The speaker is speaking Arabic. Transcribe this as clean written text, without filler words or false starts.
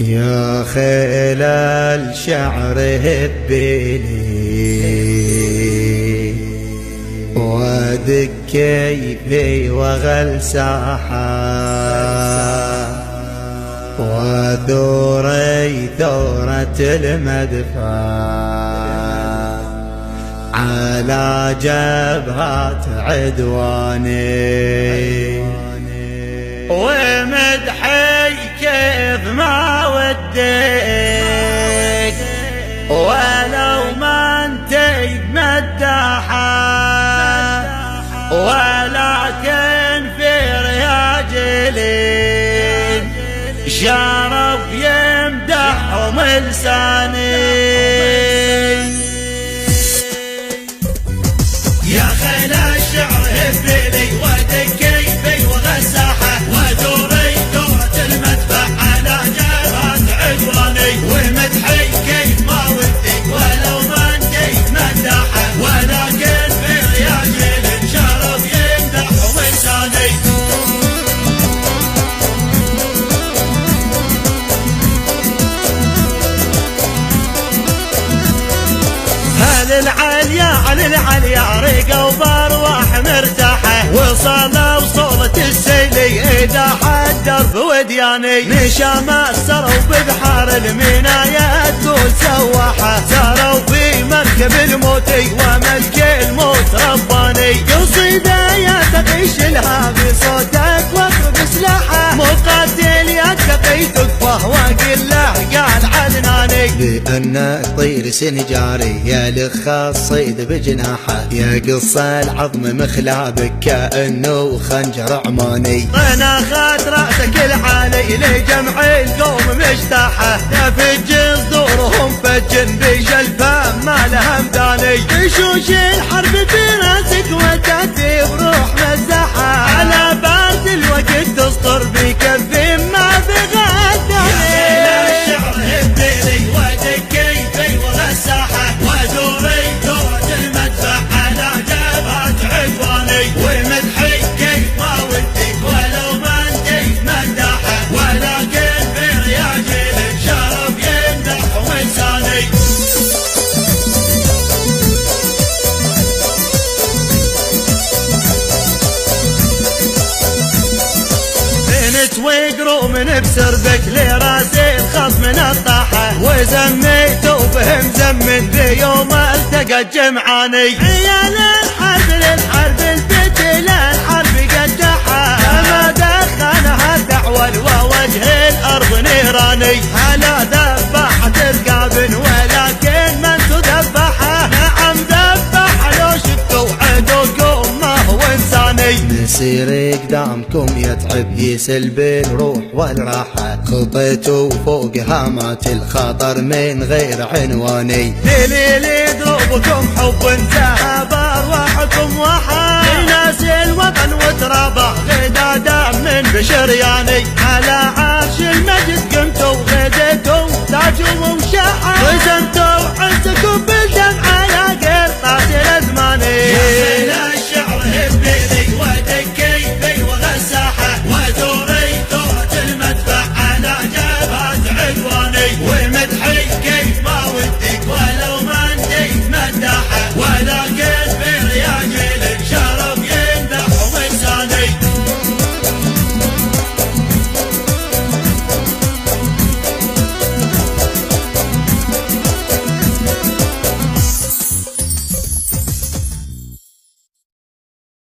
يا خيل الشعر هبيلي ودق كيفي وغل ساحة وثوري ثورة المدفع على جبهات عدواني ومدحي كيف ما وديك ولو ما انتي مداحة ولكن في رياجلين شرف يمدحهم لساني يا خيل الشعر هبيلي ودق كيفي وغساحة ودوري دورة المدفع على جبهات عدواني ومدحي كيف ما ودي ولو ما انتيت مداحة ولكن في رياجل شرف يمدحهم لساني. العليا على العليا ريقة وبارواح مرتاحة وصلوا صولة السيلي إذا حدر بودياني نشام سروا ببحار المنايا تقول سواحة ساروا في مركب الموتي وملك الموت رباني قصيدة يا تقيش لها بصوتك واضرب سلاحة مقاتل يا تقي تكفه واقل له قال عدناني لأن الطير سنجاري يا لخاصيد بجناحه يا قص العظم مخلابك كأنه خنجر عماني انا خات رأسك العالي لجمع القوم مجتاحه تفج صدورهم فجن بجلفة ما لها مداني تشوش الحرب في راسك وتأتي بروح مزاحة على بارد الوقت تسطر بكف ما بغداني ومدحي كيف ما ودي ولو ما انتيت مداحة ولكن في رياجل شرف يمدحهم لساني. بنت وقرو من بسربك لراسي الخصم نطاحه وزميته بهم زمن بيوم التقى جمعاني عيال الحرب للحرب البت للحرب قدحها ما دخلها دعوة ووجه الارض نيراني هلا ذبحت رقاب ولكن من تذبحها نعم ذبح لو شفتوا عدوكم ما هو انساني مسير قدامكم يتعب يسلب الروح والراحة خطيته فوق هامات الخطر من غير عنواني دليل دروبكم حب ذهب ارواحكم وحا ناس الوطن وترابه غدادا من بشرياني على